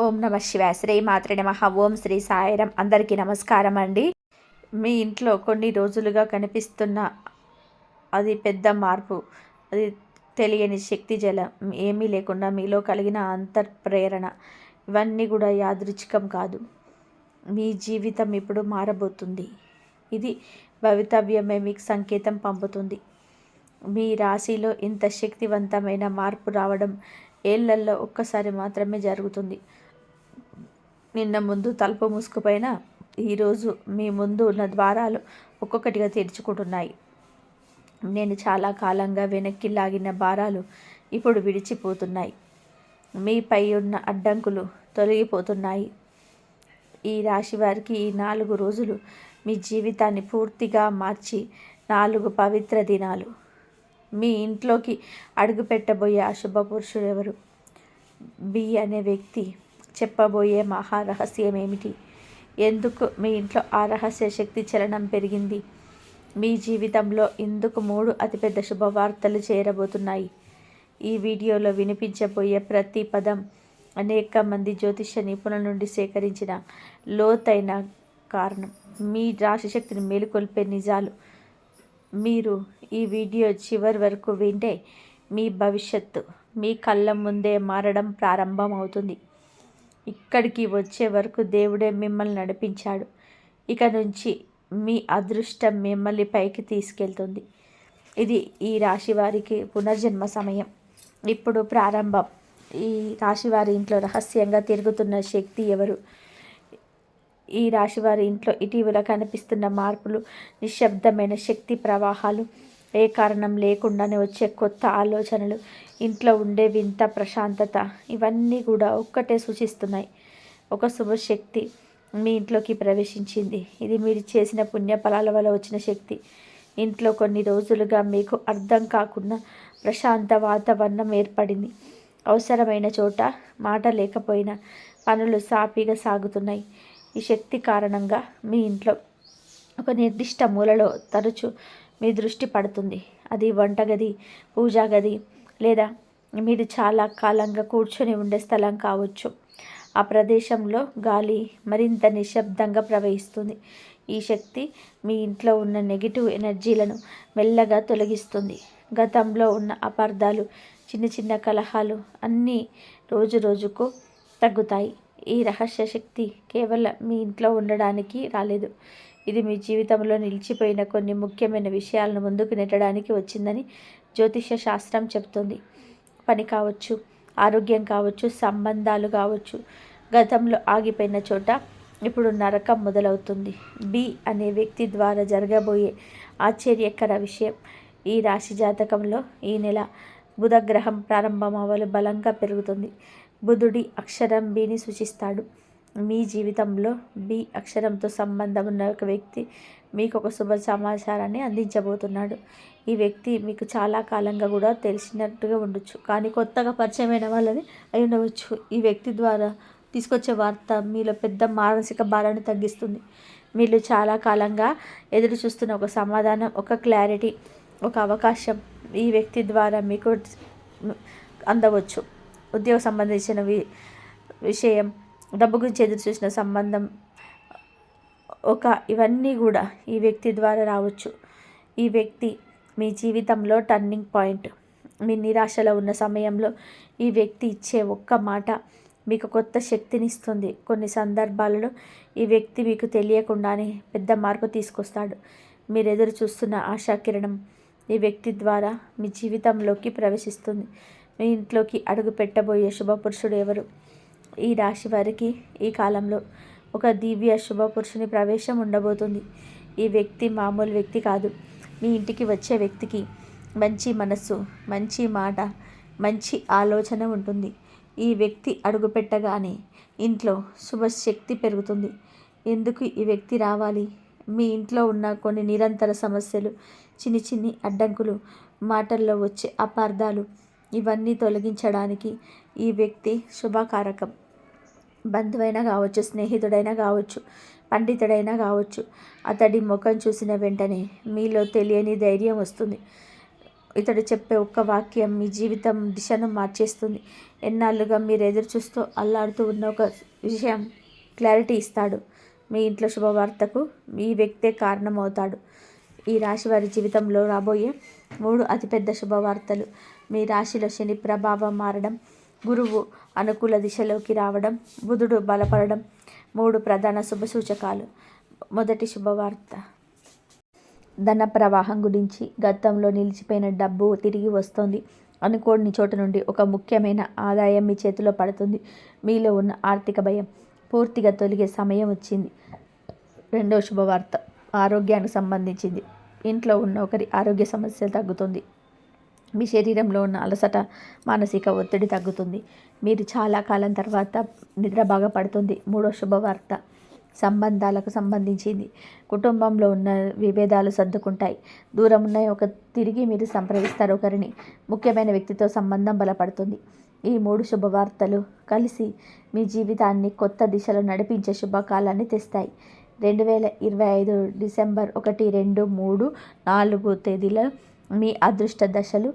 ఓం నమ శివాయ. శ్రీ మాత్రే నమః. ఓం శ్రీ సాయిరాం. అందరికీ నమస్కారం అండి. మీ ఇంట్లో కొన్ని రోజులుగా కనిపిస్తున్న అది పెద్ద మార్పు, అది తెలియని శక్తి జలం, ఏమీ లేకుండా మీలో కలిగిన అంతర్ప్రేరణ, ఇవన్నీ కూడా యాదృచ్ఛికం కాదు. మీ జీవితం ఇప్పుడు మారబోతుంది. ఇది భవితవ్యమే మీకు సంకేతం పంపుతుంది. మీ రాశిలో ఇంత శక్తివంతమైన మార్పు రావడం ఏళ్లలో ఒక్కసారి మాత్రమే జరుగుతుంది. నిన్న ముందు తలుపు మూసుకుపోయినా ఈరోజు మీ ముందు ఉన్న ద్వారాలు ఒక్కొక్కటిగా తెరుచుకుంటున్నాయి. నేను చాలా కాలంగా వెనక్కి లాగిన భారాలు ఇప్పుడు విడిచిపోతున్నాయి. మీపై ఉన్న అడ్డంకులు తొలగిపోతున్నాయి. ఈ రాశి వారికి ఈ 4 రోజులు మీ జీవితాన్ని పూర్తిగా మార్చి 4 పవిత్ర దినాలు. మీ ఇంట్లోకి అడుగుపెట్టబోయే అశుభ పురుషుడు ఎవరు? బి అనే వ్యక్తి చెప్పబోయే మహారహస్యం ఏమిటి? ఎందుకు మీ ఇంట్లో ఆ రహస్య శక్తి చలనం పెరిగింది? మీ జీవితంలో ఇందుకు 3 అతిపెద్ద శుభవార్తలు చేరబోతున్నాయి. ఈ వీడియోలో వినిపించబోయే ప్రతి పదం అనేక మంది జ్యోతిష నిపుణుల నుండి సేకరించిన లోతైన కారణం, మీ రాశి శక్తిని మేలుకొల్పే నిజాలు. మీరు ఈ వీడియో చివరి వరకు వింటే మీ భవిష్యత్తు మీ కళ్ళ ముందే మారడం ప్రారంభమవుతుంది. ఇక్కడికి వచ్చే వరకు దేవుడే మిమ్మల్ని నడిపించాడు. ఇక నుంచి మీ అదృష్టం మిమ్మల్ని పైకి తీసుకెళ్తుంది. ఇది ఈ రాశి వారికి పునర్జన్మ సమయం ఇప్పుడు ప్రారంభం. ఈ రాశి వారి ఇంట్లో రహస్యంగా తిరుగుతున్న శక్తి ఎవరు? ఈ రాశి వారి ఇంట్లో ఇటీవల కనిపిస్తున్న మార్పులు, నిశ్శబ్దమైన శక్తి ప్రవాహాలు, ఏ కారణం లేకుండానే వచ్చే కొత్త ఆలోచనలు, ఇంట్లో ఉండే వింత ప్రశాంతత, ఇవన్నీ కూడా ఒక్కటే సూచిస్తున్నాయి. ఒక శుభశక్తి మీ ఇంట్లోకి ప్రవేశించింది. ఇది మీరు చేసిన పుణ్యఫలాల వల్ల వచ్చిన శక్తి. ఇంట్లో కొన్ని రోజులుగా మీకు అర్థం కాకుండా ప్రశాంత వాతావరణం ఏర్పడింది. అవసరమైన చోట మాట లేకపోయినా పనులు సాఫీగా సాగుతున్నాయి. ఈ శక్తి కారణంగా మీ ఇంట్లో ఒక నిర్దిష్ట మూలలో తరచూ మీ దృష్టి పడుతుంది. అది వంటగది, పూజా గది, లేదా మీరు చాలా కాలంగా కూర్చొని ఉండే స్థలం కావచ్చు. ఆ ప్రదేశంలో గాలి మరింత నిశ్శబ్దంగా ప్రవహిస్తుంది. ఈ శక్తి మీ ఇంట్లో ఉన్న నెగిటివ్ ఎనర్జీలను మెల్లగా తొలగిస్తుంది. గతంలో ఉన్న అపార్థాలు, చిన్న చిన్న కలహాలు అన్నీ రోజు రోజుకు తగ్గుతాయి. ఈ రహస్య శక్తి కేవలం మీ ఇంట్లో ఉండడానికి రాలేదు. ఇది మీ జీవితంలో నిలిచిపోయిన కొన్ని ముఖ్యమైన విషయాలను ముందుకు నెట్టడానికి వచ్చిందని జ్యోతిష శాస్త్రం చెబుతుంది. పని కావచ్చు, ఆరోగ్యం కావచ్చు, సంబంధాలు కావచ్చు. గతంలో ఆగిపోయిన చోట ఇప్పుడు నరకం మొదలవుతుంది. బి అనే వ్యక్తి ద్వారా జరగబోయే ఆశ్చర్యకర విషయం, ఈ రాశి జాతకంలో ఈ నెల బుధగ్రహం ప్రారంభమవలు బలంగా పెరుగుతుంది. బుధుడి అక్షరం బిని సూచిస్తాడు. మీ జీవితంలో బి అక్షరంతో సంబంధం ఉన్న ఒక వ్యక్తి మీకు ఒక శుభ సమాచారాన్ని అందించబోతున్నాడు. ఈ వ్యక్తి మీకు చాలా కాలంగా కూడా తెలిసినట్టుగా ఉండొచ్చు, కానీ కొత్తగా పరిచయమైన వాళ్ళని అయి ఉండవచ్చు. ఈ వ్యక్తి ద్వారా తీసుకొచ్చే వార్త మీలో పెద్ద మానసిక భారాన్ని తగ్గిస్తుంది. మీరు చాలా కాలంగా ఎదురు చూస్తున్న ఒక సమాధానం, ఒక క్లారిటీ, ఒక అవకాశం ఈ వ్యక్తి ద్వారా మీకు అందవచ్చు. ఉద్యోగ సంబంధించిన విషయం, డబ్బు గురించి ఎదురు చూసిన సంబంధం, ఇవన్నీ కూడా ఈ వ్యక్తి ద్వారా రావచ్చు. ఈ వ్యక్తి మీ జీవితంలో టర్నింగ్ పాయింట్. మీ నిరాశలో ఉన్న సమయంలో ఈ వ్యక్తి ఇచ్చే ఒక్క మాట మీకు కొత్త శక్తిని ఇస్తుంది. కొన్ని సందర్భాలలో ఈ వ్యక్తి మీకు తెలియకుండానే పెద్ద మార్పు తీసుకొస్తాడు. మీరు ఎదురు చూస్తున్న ఆశాకిరణం ఈ వ్యక్తి ద్వారా మీ జీవితంలోకి ప్రవేశిస్తుంది. మీ ఇంట్లోకి అడుగు పెట్టబోయే శుభపురుషుడు ఎవరు? ఈ రాశి వారికి ఈ కాలంలో ఒక దివ్య శుభపురుషుని ప్రవేశం ఉండబోతుంది. ఈ వ్యక్తి మామూలు వ్యక్తి కాదు. మీ ఇంటికి వచ్చే వ్యక్తికి మంచి మనస్సు, మంచి మాట, మంచి ఆలోచన ఉంటుంది. ఈ వ్యక్తి అడుగు పెట్టగానే ఇంట్లో శుభశక్తి పెరుగుతుంది. ఎందుకు ఈ వ్యక్తి రావాలి? మీ ఇంట్లో ఉన్న కొన్ని నిరంతర సమస్యలు, చిన్ని చిన్ని అడ్డంకులు, మాటల్లో వచ్చే అపార్థాలు, ఇవన్నీ తొలగించడానికి ఈ వ్యక్తి శుభకారకం. బంధువైనా కావచ్చు, స్నేహితుడైనా కావచ్చు, పండితుడైనా కావచ్చు. అతడి ముఖం చూసిన వెంటనే మీలో తెలియని ధైర్యం వస్తుంది. ఇతడు చెప్పే ఒక్క వాక్యం మీ జీవితం దిశను మార్చేస్తుంది. ఎన్నాళ్ళుగా మీరు ఎదురు చూస్తూ అల్లాడుతూ ఉన్న ఒక విషయం క్లారిటీ ఇస్తాడు. మీ ఇంట్లో శుభవార్తకు ఈ వ్యక్తే కారణమవుతాడు. ఈ రాశి వారి జీవితంలో రాబోయే 3 అతిపెద్ద శుభవార్తలు. మీ రాశిలో శని ప్రభావం మారడం, గురువు అనుకూల దిశలోకి రావడం, బుధుడు బలపడడం 3 ప్రధాన శుభసూచకాలు. మొదటి శుభవార్త, ధన ప్రవాహం గురించి. గతంలో నిలిచిపోయిన డబ్బు తిరిగి వస్తోంది. అనుకోని చోటు నుండి ఒక ముఖ్యమైన ఆదాయం మీ చేతిలో పడుతుంది. మీలో ఉన్న ఆర్థిక భయం పూర్తిగా తొలగే సమయం వచ్చింది. రెండో శుభవార్త, ఆరోగ్యానికి సంబంధించింది. ఇంట్లో ఉన్న ఒకరి ఆరోగ్య సమస్యలు తగ్గుతుంది. మీ శరీరంలో ఉన్న అలసట, మానసిక ఒత్తిడి తగ్గుతుంది. మీరు చాలా కాలం తర్వాత నిద్ర బాగా పడుతుంది. మూడో శుభవార్త, సంబంధాలకు సంబంధించింది. కుటుంబంలో ఉన్న విభేదాలు సర్దుకుంటాయి. దూరం ఉన్న తిరిగి మీరు సంప్రదిస్తారు ఒకరిని. ముఖ్యమైన వ్యక్తితో సంబంధం బలపడుతుంది. ఈ 3 శుభవార్తలు కలిసి మీ జీవితాన్ని కొత్త దిశలో నడిపించే శుభకాలాన్ని తెస్తాయి. 2025 డిసెంబర్ 1, 2, 3, 4 తేదీల మీ అదృష్ట దశలు.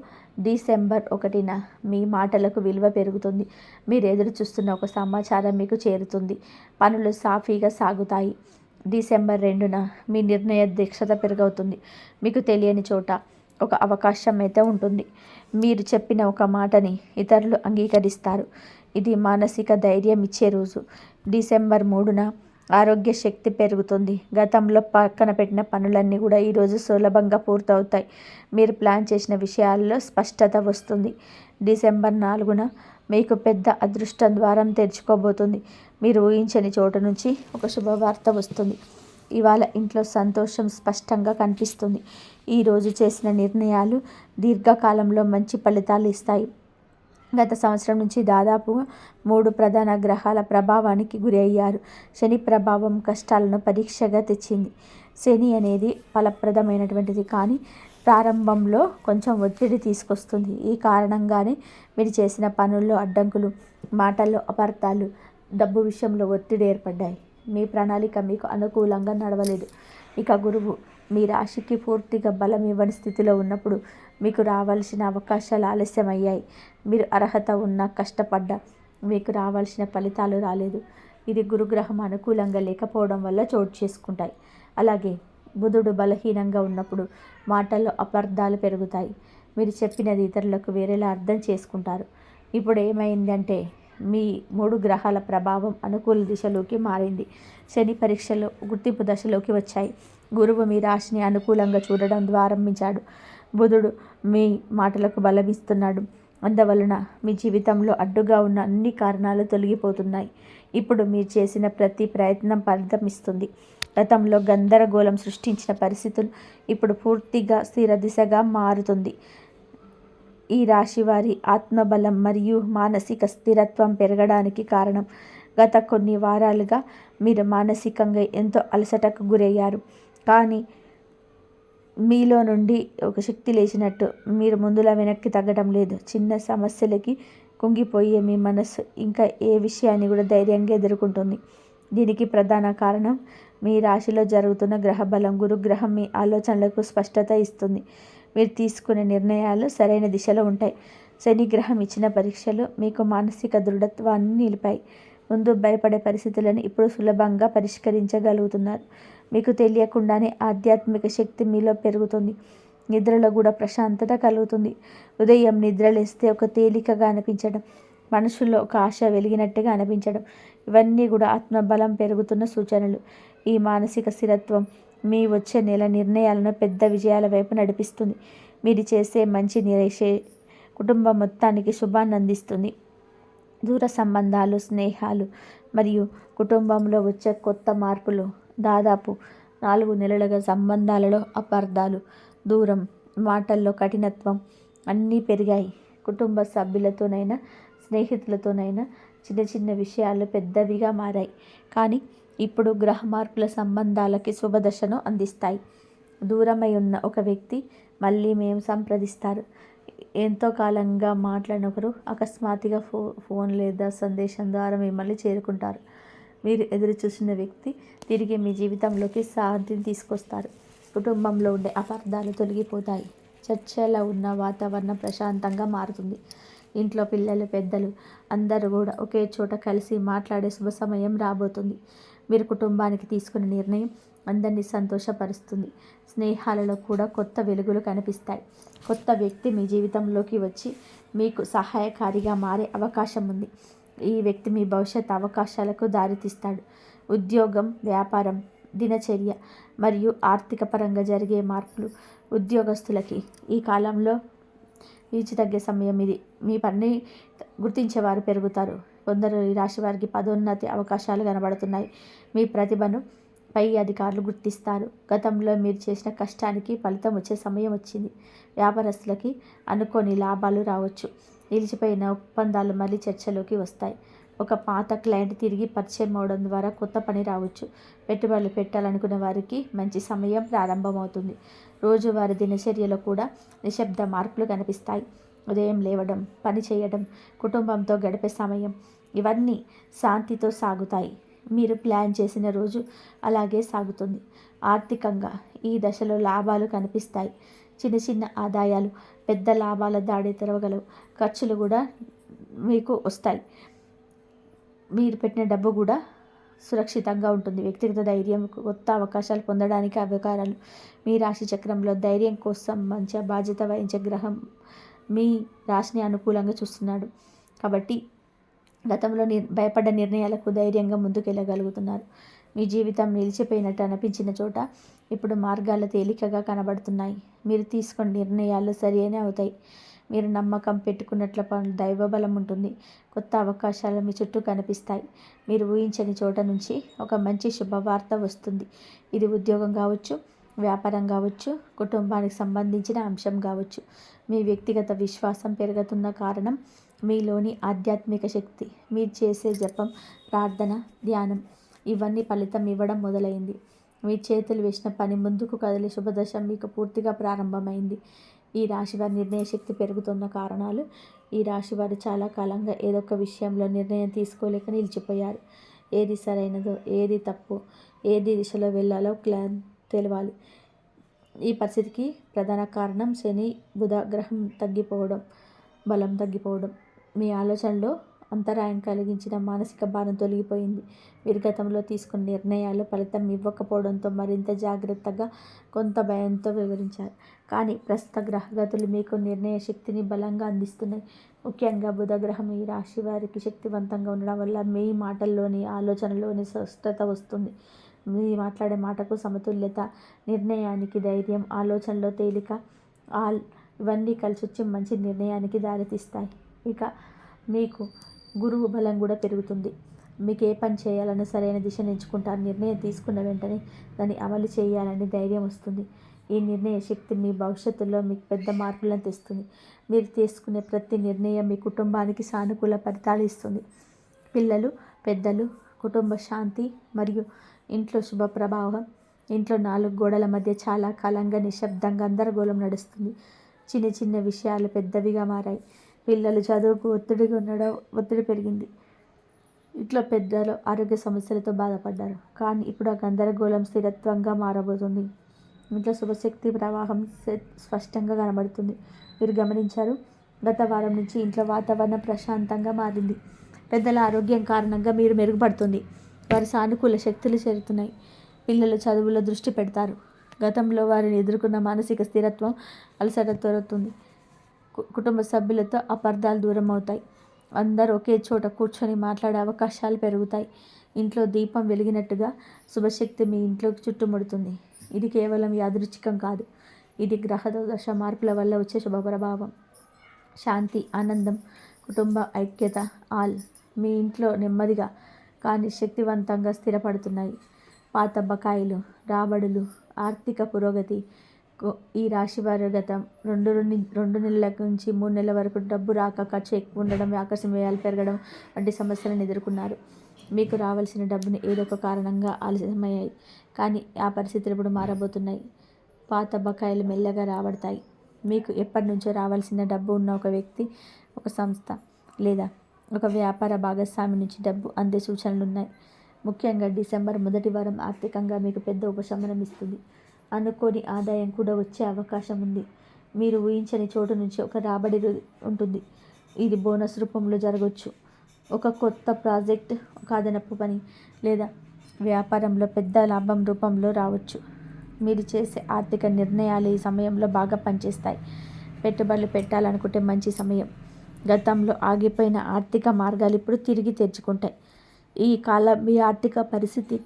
డిసెంబర్ 1న మీ మాటలకు విలువ పెరుగుతుంది. మీరు ఎదురు చూస్తున్న ఒక సమాచారం మీకు చేరుతుంది. పనులు సాఫీగా సాగుతాయి. డిసెంబర్ 2న మీ నిర్ణయ దీక్షత పెరుగుతుంది. మీకు తెలియని చోట ఒక అవకాశం అయితే ఉంటుంది. మీరు చెప్పిన ఒక మాటని ఇతరులు అంగీకరిస్తారు. ఇది మానసిక ధైర్యం ఇచ్చే రోజు. డిసెంబర్ 3న ఆరోగ్య శక్తి పెరుగుతుంది. గతంలో పక్కన పెట్టిన పనులన్నీ కూడా ఈరోజు సులభంగా పూర్తవుతాయి. మీరు ప్లాన్ చేసిన విషయాల్లో స్పష్టత వస్తుంది. డిసెంబర్ 4న మీకు పెద్ద అదృష్టం ద్వారం తెరుచుకోబోతుంది. మీరు ఊహించని చోటు నుంచి ఒక శుభవార్త వస్తుంది. ఇవాళ ఇంట్లో సంతోషం స్పష్టంగా కనిపిస్తుంది. ఈరోజు చేసిన నిర్ణయాలు దీర్ఘకాలంలో మంచి ఫలితాలు ఇస్తాయి. గత సంవత్సరం నుంచి దాదాపుగా 3 ప్రధాన గ్రహాల ప్రభావానికి గురి అయ్యారు. శని ప్రభావం కష్టాలను పరీక్షగా తెచ్చింది. శని అనేది ఫలప్రదమైనటువంటిది, కానీ ప్రారంభంలో కొంచెం ఒత్తిడి తీసుకొస్తుంది. ఈ కారణంగానే మీరు చేసిన పనుల్లో అడ్డంకులు, మాటల్లో అపార్థాలు, డబ్బు విషయంలో ఒత్తిడి ఏర్పడ్డాయి. మీ ప్రణాళిక మీకు అనుకూలంగా నడవలేదు. ఇక గురువు మీ రాశికి పూర్తిగా బలం ఇవ్వని స్థితిలో ఉన్నప్పుడు మీకు రావాల్సిన అవకాశాలు ఆలస్యమయ్యాయి. మీరు అర్హత ఉన్నా కష్టపడ్డా మీకు రావాల్సిన ఫలితాలు రాలేదు. ఇది గురుగ్రహం అనుకూలంగా లేకపోవడం వల్ల చోటు చేసుకుంటాయి. అలాగే బుధుడు బలహీనంగా ఉన్నప్పుడు మాటల్లో అపార్థాలు పెరుగుతాయి. మీరు చెప్పినది ఇతరులకు వేరేలా అర్థం చేసుకుంటారు. ఇప్పుడు ఏమైందంటే మీ 3 గ్రహాల ప్రభావం అనుకూల దిశలోకి మారింది. శని పరీక్షలు గుర్తింపు దశలోకి వచ్చాయి. గురువు మీ రాశిని అనుకూలంగా చూడడం ప్రారంభించాడు. బుధుడు మీ మాటలకు బలమిస్తున్నాడు. అందువలన మీ జీవితంలో అడ్డుగా ఉన్న అన్ని కారణాలు తొలగిపోతున్నాయి. ఇప్పుడు మీరు చేసిన ప్రతి ప్రయత్నం ఫలితం ఇస్తుంది. గతంలో గందరగోళం సృష్టించిన పరిస్థితులు ఇప్పుడు పూర్తిగా స్థిర దిశగా మారుతుంది. ఈ రాశి వారి ఆత్మబలం మరియు మానసిక స్థిరత్వం పెరగడానికి కారణం, గత కొన్ని వారాలుగా మీరు మానసికంగా ఎంతో అలసటకు గురయ్యారు. కానీ మీలో నుండి ఒక శక్తి లేచినట్టు మీరు ముందులా వెనక్కి తగ్గడం లేదు. చిన్న సమస్యలకి కుంగిపోయే మీ మనస్సు ఇంకా ఏ విషయాన్ని కూడా ధైర్యంగా ఎదుర్కొంటుంది. దీనికి ప్రధాన కారణం మీ రాశిలో జరుగుతున్న గ్రహబలం. గురుగ్రహం మీ ఆలోచనలకు స్పష్టత ఇస్తుంది. మీరు తీసుకునే నిర్ణయాలు సరైన దిశలో ఉంటాయి. శని గ్రహం ఇచ్చిన పరీక్షలు మీకు మానసిక దృఢత్వాన్ని నిలిపాయి. ముందు భయపడే పరిస్థితులను ఇప్పుడు సులభంగా పరిష్కరించగలుగుతున్నారు. మీకు తెలియకుండానే ఆధ్యాత్మిక శక్తి మీలో పెరుగుతుంది. నిద్రలో కూడా ప్రశాంతత కలుగుతుంది. ఉదయం నిద్రలేస్తే ఒక తేలికగా అనిపించడం, మనసులో ఒక ఆశ వెలిగినట్టుగా అనిపించడం, ఇవన్నీ కూడా ఆత్మబలం పెరుగుతున్న సూచనలు. ఈ మానసిక స్థిరత్వం మీ వచ్చే నెల నిర్ణయాలను పెద్ద విజయాల వైపు నడిపిస్తుంది. మీరు చేసే మంచి నిరేషే కుటుంబం మొత్తానికి శుభాన్ని అందిస్తుంది. దూర సంబంధాలు, స్నేహాలు మరియు కుటుంబంలో వచ్చే కొత్త మార్పులు. దాదాపు 4 నెలలుగా సంబంధాలలో అపార్థాలు, దూరం, మాటల్లో కఠినత్వం అన్నీ పెరిగాయి. కుటుంబ సభ్యులతోనైనా స్నేహితులతోనైనా చిన్న చిన్న విషయాలు పెద్దవిగా మారాయి. కానీ ఇప్పుడు గ్రహ మార్పుల సంబంధాలకి శుభదశను అందిస్తాయి. దూరమై ఉన్న ఒక వ్యక్తి మళ్ళీ మేము సంప్రదిస్తారు. ఎంతో కాలంగా మాట్లాడినొకరు అకస్మాత్తుగా ఫోన్ లేదా సందేశం ద్వారా మిమ్మల్ని చేరుకుంటారు. మీరు ఎదురు చూసిన వ్యక్తి తిరిగి మీ జీవితంలోకి శాంతిని తీసుకొస్తారు. కుటుంబంలో ఉండే అపార్థాలు తొలగిపోతాయి. చర్చలో ఉన్న వాతావరణం ప్రశాంతంగా మారుతుంది. ఇంట్లో పిల్లలు పెద్దలు అందరూ కూడా ఒకే చోట కలిసి మాట్లాడే శుభ సమయం రాబోతుంది. మీరు కుటుంబానికి తీసుకునే నిర్ణయం అందరినీ సంతోషపరుస్తుంది. స్నేహాలలో కూడా కొత్త వెలుగులు కనిపిస్తాయి. కొత్త వ్యక్తి మీ జీవితంలోకి వచ్చి మీకు సహాయకారిగా మారే అవకాశం ఉంది. ఈ వ్యక్తి మీ భవిష్యత్ అవకాశాలకు దారితీస్తాడు. ఉద్యోగం, వ్యాపారం, దినచర్య మరియు ఆర్థిక పరంగా జరిగే మార్పులు ఉద్యోగస్తులకి ఈ కాలంలో తగ్గే సమయం ఇది. మీ పనిని గుర్తించేవారు పెరుగుతారు. కొందరు ఈ రాశి వారికి పదోన్నతి అవకాశాలు కనబడుతున్నాయి. మీ ప్రతిభను పై అధికారులు గుర్తిస్తారు. గతంలో మీరు చేసిన కష్టానికి ఫలితం వచ్చే సమయం వచ్చింది. వ్యాపారస్తులకి అనుకోని లాభాలు రావచ్చు. నిలిచిపోయిన ఒప్పందాలు మళ్ళీ చర్చలోకి వస్తాయి. ఒక పాత క్లయింట్ తిరిగి పరిచయం అవడం ద్వారా కొత్త పని రావచ్చు. పెట్టుబడులు పెట్టాలనుకున్న వారికి మంచి సమయం ప్రారంభమవుతుంది. రోజువారీ దినచర్యలో కూడా నిశ్శబ్ద మార్పులు కనిపిస్తాయి. ఉదయం లేవడం, పని చేయడం, కుటుంబంతో గడిపే సమయం ఇవన్నీ శాంతితో సాగుతాయి. మీరు ప్లాన్ చేసిన రోజు అలాగే సాగుతుంది. ఆర్థికంగా ఈ దశలో లాభాలు కనిపిస్తాయి. చిన్న చిన్న ఆదాయాలు పెద్ద లాభాల దాడి తెరవగలవు. ఖర్చులు కూడా మీకు వస్తాయి. మీరు పెట్టిన డబ్బు కూడా సురక్షితంగా ఉంటుంది. వ్యక్తిగత ధైర్యం, కొత్త అవకాశాలు పొందడానికి అవకాశాలు. మీ రాశి చక్రంలో ధైర్యం కోసం మంచి బాధ్యత వహించే గ్రహం మీ రాశిని అనుకూలంగా చూస్తున్నాడు. కాబట్టి గతంలో భయపడ్డ నిర్ణయాలకు ధైర్యంగా ముందుకెళ్ళగలుగుతున్నారు. మీ జీవితం నిలిచిపోయినట్టు అనిపించిన చోట ఇప్పుడు మార్గాలు తేలికగా కనబడుతున్నాయి. మీరు తీసుకున్న నిర్ణయాలు సరియైన అవుతాయి. మీరు నమ్మకం పెట్టుకున్నట్ల దైవబలం ఉంటుంది. కొత్త అవకాశాలు మీ చుట్టూ కనిపిస్తాయి. మీరు ఊహించని చోట నుంచి ఒక మంచి శుభవార్త వస్తుంది. ఇది ఉద్యోగం కావచ్చు, వ్యాపారం కావచ్చు, కుటుంబానికి సంబంధించిన అంశం కావచ్చు. మీ వ్యక్తిగత విశ్వాసం పెరుగుతున్న కారణం మీలోని ఆధ్యాత్మిక శక్తి. మీరు చేసే జపం, ప్రార్థన, ధ్యానం ఇవన్నీ ఫలితం ఇవ్వడం మొదలైంది. మీ చేతులు వేసిన పని ముందుకు కదిలే శుభదశ మీకు పూర్తిగా ప్రారంభమైంది. ఈ రాశివారి నిర్ణయ శక్తి పెరుగుతున్న కారణాలు ఈ రాశివారు చాలా కాలంగా ఏదో ఒక విషయంలో నిర్ణయం తీసుకోలేక నిలిచిపోయారు. ఏది సరైనదో, ఏది తప్పు, ఏది దిశలో వెళ్ళాలో తెలవాలి. ఈ పరిస్థితికి ప్రధాన కారణం శని, బుధ గ్రహం బలం తగ్గిపోవడం. మీ ఆలోచనలో అంతరాయం కలిగించిన మానసిక భారం తొలగిపోయింది. మీరు గతంలో తీసుకున్న నిర్ణయాలు ఫలితం ఇవ్వకపోవడంతో మరింత జాగ్రత్తగా, కొంత భయంతో వివరించారు. కానీ ప్రస్తుత గ్రహగతులు మీకు నిర్ణయ శక్తిని బలంగా అందిస్తున్నాయి. ముఖ్యంగా బుధ గ్రహం ఈ రాశి వారికి శక్తివంతంగా ఉండడం వల్ల మీ మాటల్లోని, ఆలోచనలోని స్పష్టత వస్తుంది. మీ మాట్లాడే మాటకు సమతుల్యత, నిర్ణయానికి ధైర్యం, ఆలోచనలో తేలిక ఇవన్నీ కలిసి వచ్చి మంచి నిర్ణయానికి దారితీస్తాయి. ఇక మీకు గురువు బలం కూడా పెరుగుతుంది. మీకు ఏ పని చేయాలన్నా సరైన దిశను ఎంచుకుంటారు. నిర్ణయం తీసుకున్న వెంటనే దాన్ని అమలు చేయాలని ధైర్యం వస్తుంది. ఈ నిర్ణయ శక్తి మీ భవిష్యత్తులో మీకు పెద్ద మార్పులను తెస్తుంది. మీరు తీసుకునే ప్రతి నిర్ణయం మీ కుటుంబానికి సానుకూల ఫలితాలు ఇస్తుంది. పిల్లలు, పెద్దలు, కుటుంబ శాంతి మరియు ఇంట్లో శుభ ప్రభావం. ఇంట్లో 4 గోడల మధ్య చాలా కాలంగా నిశ్శబ్దంగా గందరగోళం నడుస్తుంది. చిన్న చిన్న విషయాలు పెద్దవిగా మారాయి. పిల్లలు చదువుకు ఒత్తిడి పెరిగింది. ఇంట్లో పెద్దలు ఆరోగ్య సమస్యలతో బాధపడ్డారు. కానీ ఇప్పుడు ఆ గందరగోళం స్థిరత్వంగా మారబోతుంది. ఇంట్లో శుభశక్తి ప్రవాహం స్పష్టంగా కనబడుతుంది. మీరు గమనించారు, గత వారం నుంచి ఇంట్లో వాతావరణం ప్రశాంతంగా మారింది. పెద్దల ఆరోగ్యం కారణంగా మీరు మెరుగుపడుతుంది. వారి సానుకూల శక్తులు చేరుతున్నాయి. పిల్లలు చదువులో దృష్టి పెడతారు. గతంలో వారిని ఎదుర్కొన్న మానసిక స్థిరత్వం అలసట తొలగుతుంది. కుటుంబ సభ్యులతో అపార్థాలు దూరం అవుతాయి. అందరూ ఒకే చోట కూర్చొని మాట్లాడే అవకాశాలు పెరుగుతాయి. ఇంట్లో దీపం వెలిగినట్టుగా శుభశక్తి మీ ఇంట్లోకి చుట్టుముడుతుంది. ఇది కేవలం యాదృచ్ఛికం కాదు. ఇది గ్రహ దశ మార్పుల వల్ల వచ్చే శుభ ప్రభావం. శాంతి, ఆనందం, కుటుంబ ఐక్యత మీ ఇంట్లో నెమ్మదిగా కానీ శక్తివంతంగా స్థిరపడుతున్నాయి. పాత బకాయిలు, రాబడులు, ఆర్థిక పురోగతి. ఈ రాశివారు గత 2 నెలల నుంచి 3 నెలల వరకు డబ్బు రాక, ఖర్చు ఎక్కువ ఉండడం, ఆకస్మిక పెరగడం వంటి సమస్యలను ఎదుర్కొన్నారు. మీకు రావాల్సిన డబ్బుని ఏదో ఒక కారణంగా ఆలస్యమయ్యాయి. కానీ ఆ పరిస్థితులు ఇప్పుడు మారబోతున్నాయి. పాత బకాయిలు మెల్లగా రాబడతాయి. మీకు ఎప్పటి నుంచో రావాల్సిన డబ్బు ఉన్న ఒక వ్యక్తి, ఒక సంస్థ లేదా ఒక వ్యాపార భాగస్వామి నుంచి డబ్బు అందే సూచనలు ఉన్నాయి. ముఖ్యంగా డిసెంబర్ మొదటి వారం ఆర్థికంగా మీకు పెద్ద ఉపశమనం ఇస్తుంది. అనుకోని ఆదాయం కూడా వచ్చే అవకాశం ఉంది. మీరు ఊహించని చోటు నుంచి ఒక రాబడి ఉంటుంది. ఇది బోనస్ రూపంలో జరగవచ్చు. ఒక కొత్త ప్రాజెక్ట్, ఒక అదనపు పని లేదా వ్యాపారంలో పెద్ద లాభం రూపంలో రావచ్చు. మీరు చేసే ఆర్థిక నిర్ణయాలు ఈ సమయంలో బాగా పనిచేస్తాయి. పెట్టుబడులు పెట్టాలనుకుంటే మంచి సమయం. గతంలో ఆగిపోయిన ఆర్థిక మార్గాలు ఇప్పుడు తిరిగి తెరుచుకుంటాయి. ఈ కాలం మీ ఆర్థిక పరిస్థితి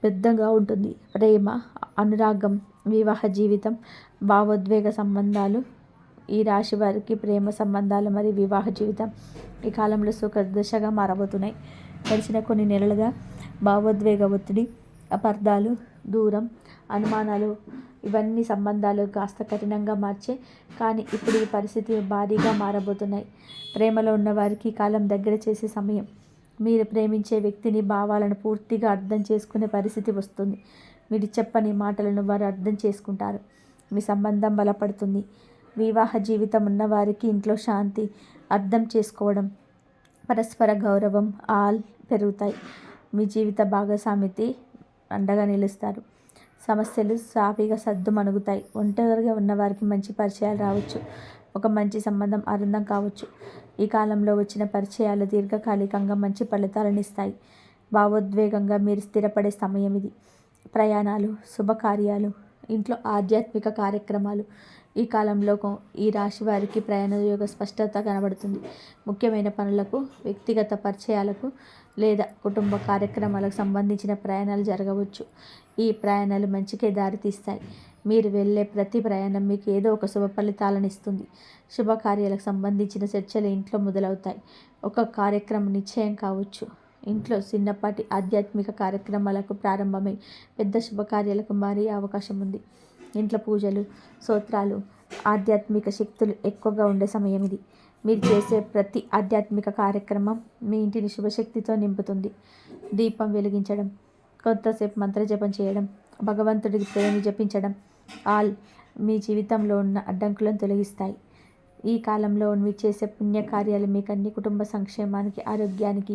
పెద్దగా ఉంటుంది. ప్రేమ, అనురాగం, వివాహ జీవితం, భావోద్వేగ సంబంధాలు. ఈ రాశి వారికి ప్రేమ సంబంధాలు మరియు వివాహ జీవితం ఈ కాలంలో సుఖ దశగా మారబోతున్నాయి. గడిచిన కొన్ని నెలలుగా భావోద్వేగ ఒత్తిడి, అపార్థాలు, దూరం, అనుమానాలు ఇవన్నీ సంబంధాలు కాస్త కఠినంగా మార్చే, కానీ ఇప్పుడు ఈ పరిస్థితి భారీగా మారబోతున్నాయి. ప్రేమలో ఉన్న వారికి ఈ కాలం దగ్గర చేసే సమయం. మీరు ప్రేమించే వ్యక్తిని భావాలను పూర్తిగా అర్థం చేసుకునే పరిస్థితి వస్తుంది. మీరు చెప్పని మాటలను వారు అర్థం చేసుకుంటారు. మీ సంబంధం బలపడుతుంది. వివాహ జీవితం ఉన్నవారికి ఇంట్లో శాంతి, అర్థం చేసుకోవడం, పరస్పర గౌరవం ఆల్ పెరుగుతాయి. మీ జీవిత భాగస్వామికి అండగా నిలుస్తారు. సమస్యలు సాఫీగా సద్దుమణుగుతాయి. ఒంటరిగా ఉన్నవారికి మంచి పరిచయాలు రావచ్చు. ఒక మంచి సంబంధం ఆరంభం కావచ్చు. ఈ కాలంలో వచ్చిన పరిచయాలు దీర్ఘకాలికంగా మంచి ఫలితాలను ఇస్తాయి. భావోద్వేగంగా మీరు స్థిరపడే సమయం ఇది. ప్రయాణాలు, శుభకార్యాలు, ఇంట్లో ఆధ్యాత్మిక కార్యక్రమాలు. ఈ కాలంలో ఈ రాశి వారికి ప్రయాణ యోగ స్పష్టత కనబడుతుంది. ముఖ్యమైన పనులకు, వ్యక్తిగత పరిచయాలకు లేదా కుటుంబ కార్యక్రమాలకు సంబంధించిన ప్రయాణాలు జరగవచ్చు. ఈ ప్రయాణాలు మంచికే దారితీస్తాయి. మీరు వెళ్ళే ప్రతి ప్రయాణం మీకు ఏదో ఒక శుభ ఫలితాలను ఇస్తుంది. శుభకార్యాలకు సంబంధించిన చర్చలు ఇంట్లో మొదలవుతాయి. ఒక కార్యక్రమం నిశ్చయం కావచ్చు. ఇంట్లో చిన్నపాటి ఆధ్యాత్మిక కార్యక్రమాలకు ప్రారంభమై పెద్ద శుభకార్యాలకు మారే అవకాశం ఉంది. ఇంట్లో పూజలు, స్తోత్రాలు, ఆధ్యాత్మిక శక్తులు ఎక్కువగా ఉండే సమయం ఇది. మీరు చేసే ప్రతి ఆధ్యాత్మిక కార్యక్రమం మీ ఇంటిని శుభశక్తితో నింపుతుంది. దీపం వెలిగించడం, కొంతసేపు మంత్రజపం చేయడం, భగవంతుడికి ప్రేమ జపించడం ఆల్ మీ జీవితంలో ఉన్న అడ్డంకులను తొలగిస్తాయి. ఈ కాలంలో మీరు చేసే పుణ్యకార్యాలు మీకు అన్ని కుటుంబ సంక్షేమానికి, ఆరోగ్యానికి,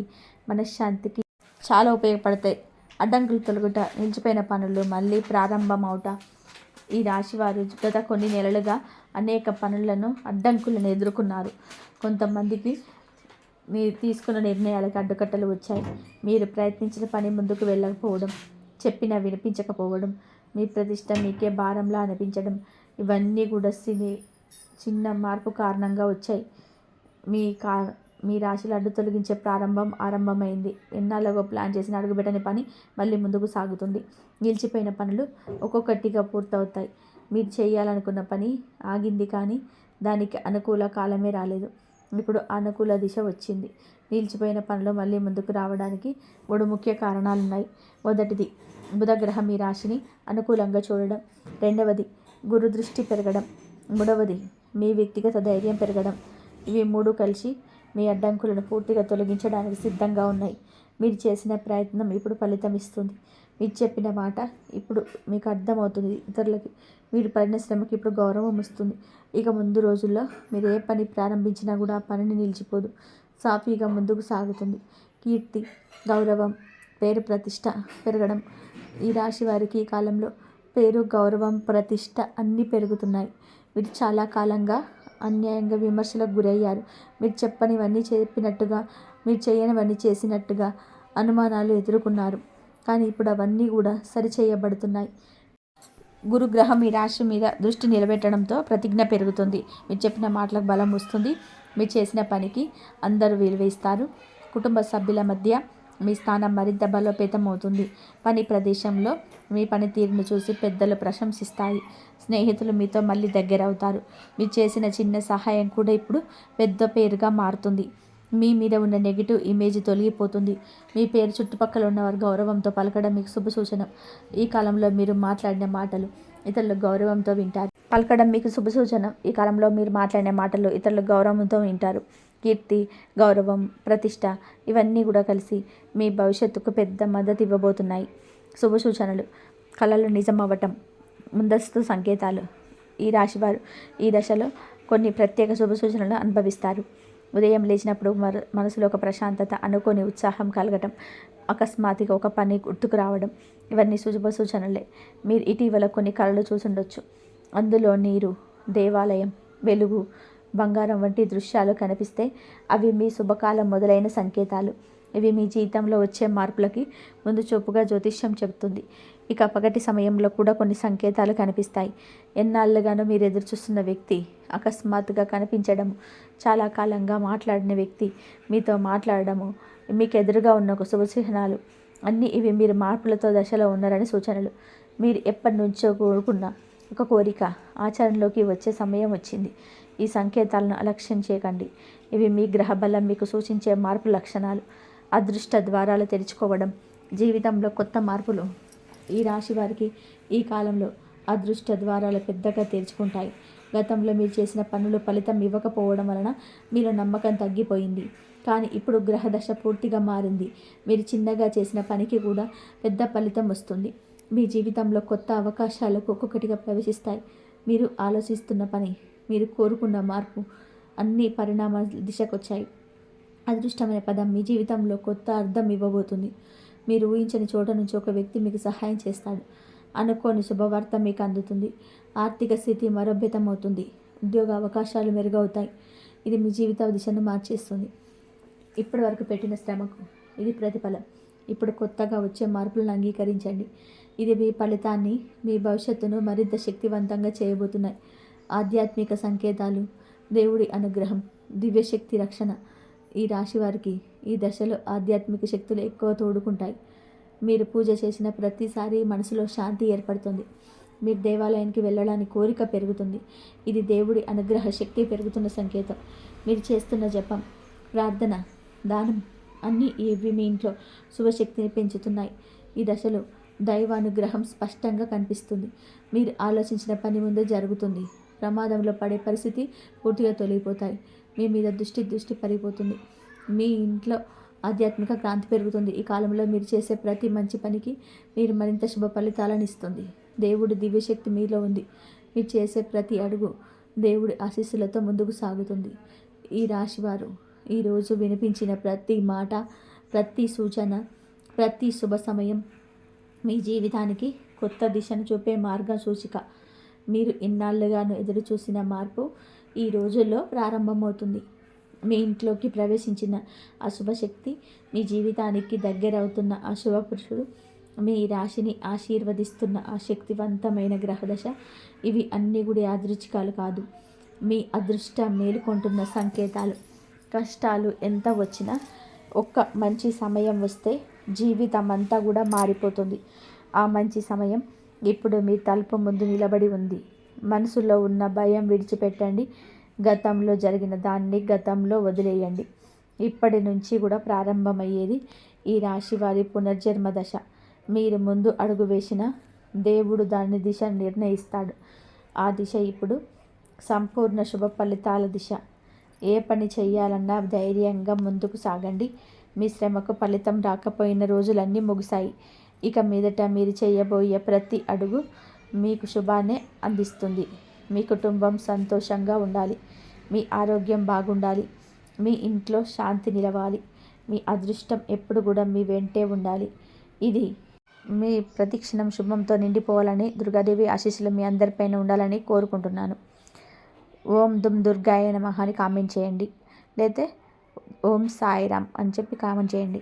మనశ్శాంతికి చాలా ఉపయోగపడతాయి. అడ్డంకులు తొలగుట, నిలిచిపోయిన పనులు మళ్ళీ ప్రారంభమవుట. ఈ రాశివారు గత కొన్ని నెలలుగా అనేక పనులను, అడ్డంకులను ఎదుర్కొన్నారు. కొంతమందికి మీరు తీసుకున్న నిర్ణయాలకు అడ్డుకట్టలు వచ్చాయి. మీరు ప్రయత్నించిన పని ముందుకు వెళ్ళకపోవడం, చెప్పినా వినిపించకపోవడం, మీ ప్రతిష్ట మీకే భారంలా అనిపించడం ఇవన్నీ కూడా చిన్న మార్పు కారణంగా వచ్చాయి. మీ రాశిలో అడ్డు తొలగించే ఆరంభమైంది. ఎన్నాళ్ళగా ప్లాన్ చేసిన అడుగుపెట్టని పని మళ్ళీ ముందుకు సాగుతుంది. నిలిచిపోయిన పనులు ఒక్కొక్కటిగా పూర్తవుతాయి. మీరు చేయాలనుకున్న పని ఆగింది, కానీ దానికి అనుకూల కాలమే రాలేదు. ఇప్పుడు అనుకూల దిశ వచ్చింది. నిలిచిపోయిన పనులు మళ్ళీ ముందుకు రావడానికి 3 ముఖ్య కారణాలున్నాయి. మొదటిది, బుధగ్రహం మీ రాశిని అనుకూలంగా చూడడం. రెండవది, గురు దృష్టి పెరగడం. మూడవది, మీ వ్యక్తిగత ధైర్యం పెరగడం. ఇవి 3 కలిసి మీ అడ్డంకులను పూర్తిగా తొలగించడానికి సిద్ధంగా ఉన్నాయి. మీరు చేసిన ప్రయత్నం ఇప్పుడు ఫలితం ఇస్తుంది. మీరు చెప్పిన మాట ఇప్పుడు మీకు అర్థమవుతుంది. ఇతరులకి మీరు పడిన శ్రమకి ఇప్పుడు గౌరవం వస్తుంది. ఇక ముందు రోజుల్లో మీరు ఏ పని ప్రారంభించినా కూడా ఆ పనిని నిలిచిపోదు, సాఫీగా ముందుకు సాగుతుంది. కీర్తి, గౌరవం, పేరు ప్రతిష్ట పెరగడం. ఈ రాశి వారికి ఈ కాలంలో పేరు, గౌరవం, ప్రతిష్ట అన్నీ పెరుగుతున్నాయి. మీరు చాలా కాలంగా అన్యాయంగా విమర్శలకు గురయ్యారు. మీరు చెప్పనివన్నీ చెప్పినట్టుగా, మీరు చేయనివన్నీ చేసినట్టుగా అనుమానాలు ఎదుర్కొన్నారు. కానీ ఇప్పుడు అవన్నీ కూడా సరిచేయబడుతున్నాయి. గురుగ్రహం ఈ రాశి మీద దృష్టి నిలబెట్టడంతో ప్రతిజ్ఞ పెరుగుతుంది. మీరు చెప్పిన మాటలకు బలం వస్తుంది. మీరు చేసిన పనికి అందరూ విలువ ఇస్తారు. కుటుంబ సభ్యుల మధ్య మీ స్థానం మరింత బలోపేతం అవుతుంది. పని ప్రదేశంలో మీ పనితీరును చూసి పెద్దలు ప్రశంసిస్తాయి. స్నేహితులు మీతో మళ్ళీ దగ్గరవుతారు. మీరు చేసిన చిన్న సహాయం కూడా ఇప్పుడు పెద్ద పేరుగా మారుతుంది. మీ మీద ఉన్న నెగిటివ్ ఇమేజ్ తొలగిపోతుంది. మీ పేరు చుట్టుపక్కల ఉన్నవారు గౌరవంతో పలకడం మీకు శుభ సూచన. ఈ కాలంలో మీరు మాట్లాడిన మాటలు ఇతరులు గౌరవంతో వింటారు. పలకడం మీకు శుభ సూచన. ఈ కాలంలో మీరు మాట్లాడిన మాటలు ఇతరులు గౌరవంతో వింటారు. కీర్తి, గౌరవం, ప్రతిష్ట ఇవన్నీ కూడా కలిసి మీ భవిష్యత్తుకు పెద్ద మద్దతు ఇవ్వబోతున్నాయి. శుభ సూచనలు, కళలు నిజం అవ్వటం, ముందస్తు సంకేతాలు. ఈ రాశివారు ఈ దశలో కొన్ని ప్రత్యేక శుభ సూచనలను అనుభవిస్తారు. ఉదయం లేచినప్పుడు మనసులో ఒక ప్రశాంతత, అనుకోని ఉత్సాహం కలగటం, అకస్మాత్తుగా ఒక పని గుర్తుకు రావడం ఇవన్నీ శుభ సూచనలే. మీరు ఇటీవల కొన్ని కళలు చూసుండొచ్చు. అందులో నీరు, దేవాలయం, వెలుగు, బంగారం వంటి దృశ్యాలు కనిపిస్తే అవి మీ శుభకాలం మొదలైన సంకేతాలు. ఇవి మీ జీవితంలో వచ్చే మార్పులకి ముందు చూపుగా జ్యోతిష్యం చెబుతుంది. ఇక పగటి సమయంలో కూడా కొన్ని సంకేతాలు కనిపిస్తాయి. ఎన్నాళ్ళుగానో మీరు ఎదురుచూస్తున్న వ్యక్తి అకస్మాత్తుగా కనిపించడము, చాలా కాలంగా మాట్లాడిన వ్యక్తి మీతో మాట్లాడడము, మీకు ఎదురుగా ఉన్న ఒక శుభచిహ్నాలు అన్నీ ఇవి మీరు మార్పులతో దశలో ఉన్నారని సూచనలు. మీరు ఎప్పటి నుంచో కోరుకున్న ఒక కోరిక ఆచరణలోకి వచ్చే సమయం వచ్చింది. ఈ సంకేతాలను అలక్ష్యం చేయకండి. ఇవి మీ గ్రహబలం మీకు సూచించే మార్పు లక్షణాలు. అదృష్ట ద్వారాలు తెరుచుకోవడం, జీవితంలో కొత్త మార్పులు. ఈ రాశి వారికి ఈ కాలంలో అదృష్ట ద్వారాలు పెద్దగా తెరుచుకుంటాయి. గతంలో మీరు చేసిన పనులు ఫలితం ఇవ్వకపోవడం వలన మీలో నమ్మకం తగ్గిపోయింది. కానీ ఇప్పుడు గ్రహదశ పూర్తిగా మారింది. మీరు చిన్నగా చేసిన పనికి కూడా పెద్ద ఫలితం వస్తుంది. మీ జీవితంలో కొత్త అవకాశాలకు ఒక్కొక్కటిగా ప్రవేశిస్తాయి. మీరు ఆలోచిస్తున్న పని, మీరు కోరుకున్న మార్పు అన్ని పరిణామాల దిశకొచ్చాయి. అదృష్టమైన పదం మీ జీవితంలో కొత్త అర్థం ఇవ్వబోతుంది. మీరు ఊహించని చోట నుంచి ఒక వ్యక్తి మీకు సహాయం చేస్తాడు. అనుకోని శుభవార్త మీకు అందుతుంది. ఆర్థిక స్థితి మరోభితమవుతుంది. ఉద్యోగ అవకాశాలు మెరుగవుతాయి. ఇది మీ జీవిత దిశను మార్చేస్తుంది. ఇప్పటి వరకు పెట్టిన శ్రమకు ఇది ప్రతిఫలం. ఇప్పుడు కొత్తగా వచ్చే మార్పులను అంగీకరించండి. ఇది మీ ఫలితాన్ని, మీ భవిష్యత్తును మరింత శక్తివంతంగా చేయబోతున్నాయి. ఆధ్యాత్మిక సంకేతాలు, దేవుడి అనుగ్రహం, దివ్యశక్తి రక్షణ. ఈ రాశి వారికి ఈ దశలో ఆధ్యాత్మిక శక్తులు ఎక్కువ తోడుకుంటాయి. మీరు పూజ చేసిన ప్రతిసారి మనసులో శాంతి ఏర్పడుతుంది. మీరు దేవాలయానికి వెళ్ళడానికి కోరిక పెరుగుతుంది. ఇది దేవుడి అనుగ్రహ శక్తి పెరుగుతున్న సంకేతం. మీరు చేస్తున్న జపం, ప్రార్థన, దానం అన్నీ ఇవి మీ ఇంట్లో శుభశక్తిని పెంచుతున్నాయి. ఈ దశలో దైవానుగ్రహం స్పష్టంగా కనిపిస్తుంది. మీరు ఆలోచించిన పని ముందే జరుగుతుంది. ప్రమాదంలో పడే పరిస్థితి పూర్తిగా తొలగిపోతాయి. మీ మీద దృష్టి పడిపోతుంది. మీ ఇంట్లో ఆధ్యాత్మిక క్రాంతి పెరుగుతుంది. ఈ కాలంలో మీరు చేసే ప్రతి మంచి పనికి మీరు మరింత శుభ ఫలితాలను ఇస్తుంది. దేవుడి దివ్యశక్తి మీలో ఉంది. మీరు చేసే ప్రతి అడుగు దేవుడి ఆశీస్సులతో ముందుకు సాగుతుంది. ఈ రాశివారు ఈరోజు వినిపించిన ప్రతి మాట, ప్రతి సూచన, ప్రతి శుభ సమయం మీ జీవితానికి కొత్త దిశను చూపే మార్గసూచిక. మీరు ఇన్నాళ్ళుగాను ఎదురు చూసిన మార్పు ఈ రోజుల్లో ప్రారంభమవుతుంది. మీ ఇంట్లోకి ప్రవేశించిన అశుభశక్తి, మీ జీవితానికి దగ్గరవుతున్న అశుభ పురుషుడు, మీ రాశిని ఆశీర్వదిస్తున్న ఆ శక్తివంతమైన గ్రహదశ, ఇవి అన్నీ కూడా యాదృచ్ఛికాలు కాదు. మీ అదృష్టం మేలుకొంటున్న సంకేతాలు. కష్టాలు ఎంత వచ్చినా ఒక్క మంచి సమయం వస్తే జీవితం అంతా కూడా మారిపోతుంది. ఆ మంచి సమయం ఇప్పుడు మీ తలుపు ముందు నిలబడి ఉంది. మనసులో ఉన్న భయం విడిచిపెట్టండి. గతంలో జరిగిన దాన్ని గతంలో వదిలేయండి. ఇప్పటి నుంచి కూడా ప్రారంభమయ్యేది ఈ రాశి వారి పునర్జన్మ దశ. మీరు ముందు అడుగు వేసిన దేవుడు దాని దిశ నిర్ణయిస్తాడు. ఆ దిశ ఇప్పుడు సంపూర్ణ శుభ ఫలితాల దిశ. ఏ పని చేయాలన్నా ధైర్యంగా ముందుకు సాగండి. మీ శ్రమకు ఫలితం రాకపోయిన రోజులన్నీ ముగిశాయి. ఇక మీదట మీరు చేయబోయే ప్రతి అడుగు మీకు శుభాన్నే అందిస్తుంది. మీ కుటుంబం సంతోషంగా ఉండాలి. మీ ఆరోగ్యం బాగుండాలి. మీ ఇంట్లో శాంతి నిలవాలి. మీ అదృష్టం ఎప్పుడు కూడా మీ వెంటే ఉండాలి. ఇది మీ ప్రతిక్షణం శుభంతో నిండిపోవాలని, దుర్గాదేవి ఆశీస్సులు మీ అందరిపైన ఉండాలని కోరుకుంటున్నాను. ఓం దుమ్ దుర్గాయ నమః అని కామెంట్ చేయండి. లేతే ఓం సాయిరామ్ అని చెప్పి కామెంట్ చేయండి.